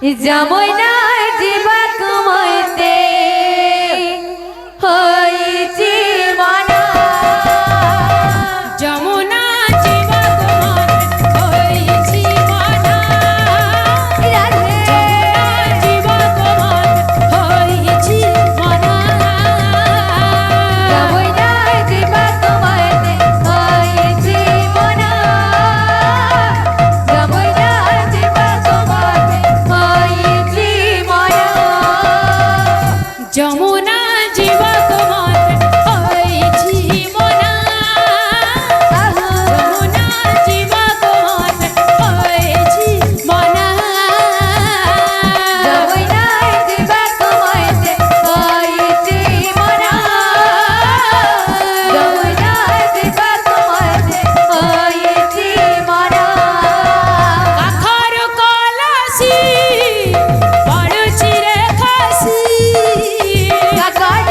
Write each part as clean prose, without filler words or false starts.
জামই না জীবা কমাইতে হইছি মানা যমুনা জীবা কমাইতে হইছি মানা যমুনা জীবা কমাইতে হইছি মানা জামই না জীবা কমাইতে হইছি মানা জামই না জীবা কমাইতে হইছি মানা যমুনা জীবা কমাইতে হইছি মানা যমুনা জীবা কমাইতে হইছি মানা জামই না জীবা কমাইতে হইছি মানা জামই না জীবা কমাইতে হইছি মানা কাখর কলসি পড়ুছি রে খাসি কাকার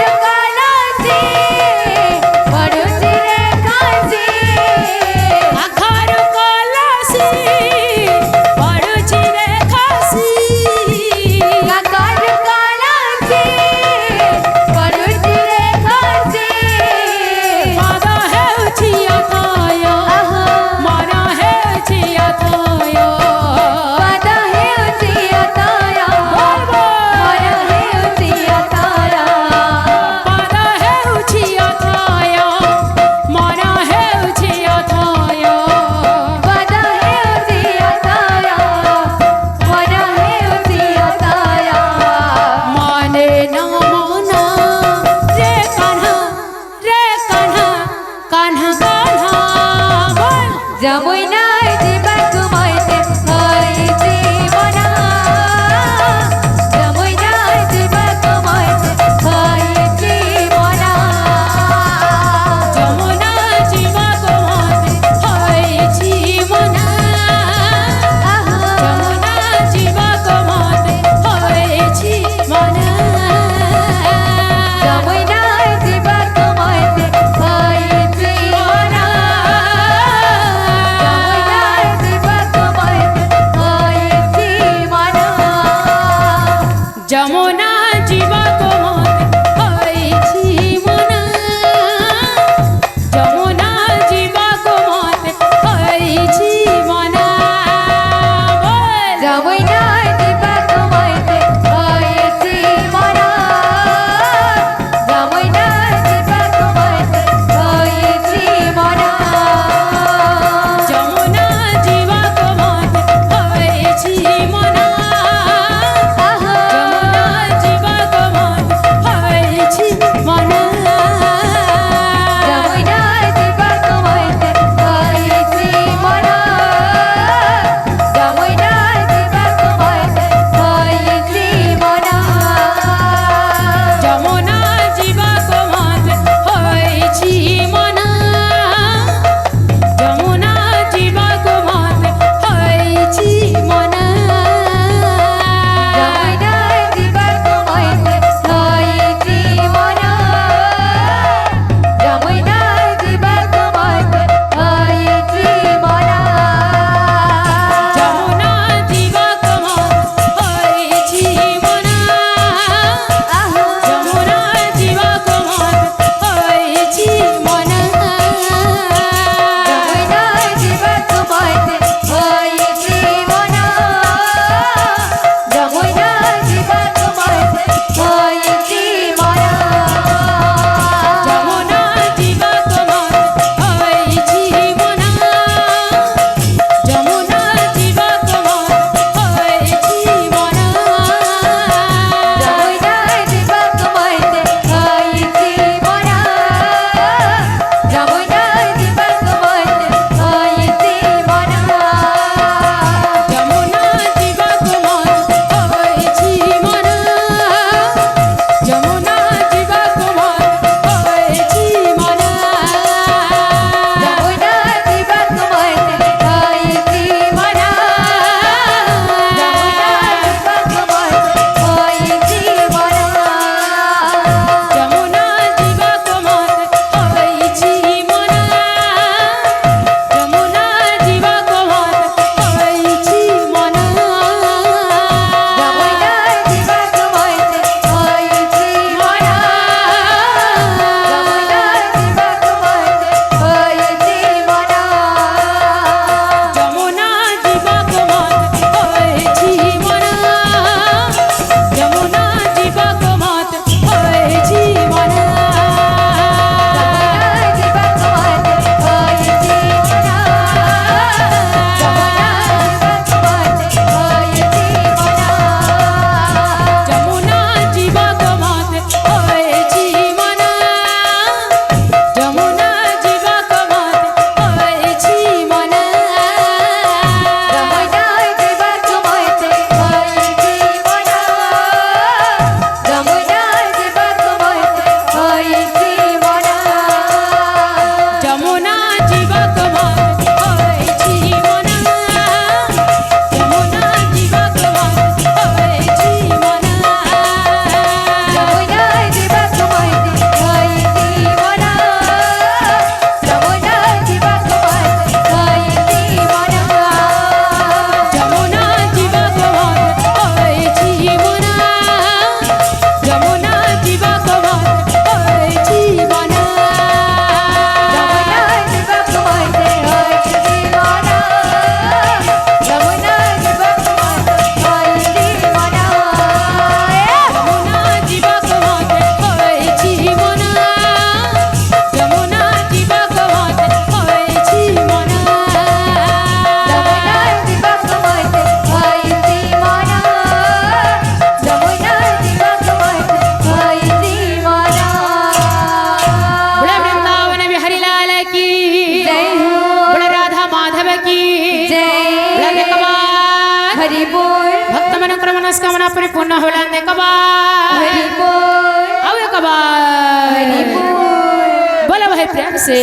न होला ने कबार हरि बोल आओ एक बार हरि बोल बोला भाई प्रेम से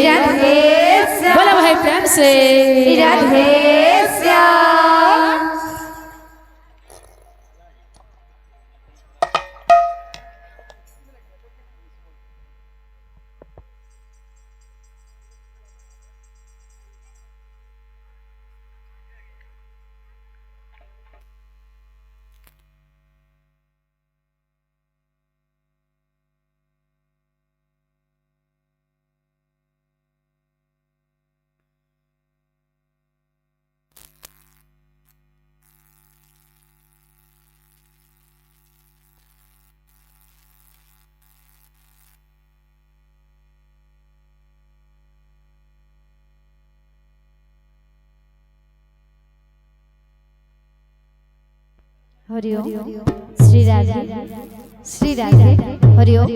राधे श्याम बोला भाई प्रेम से राधे श्याम हरि ओम श्री राधे श्री राधे हरि ओम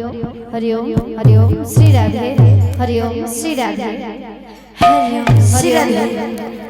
हरि ओम हरि ओम श्री राधे हरि ओम श्री राधे हरि ओम श्री राधे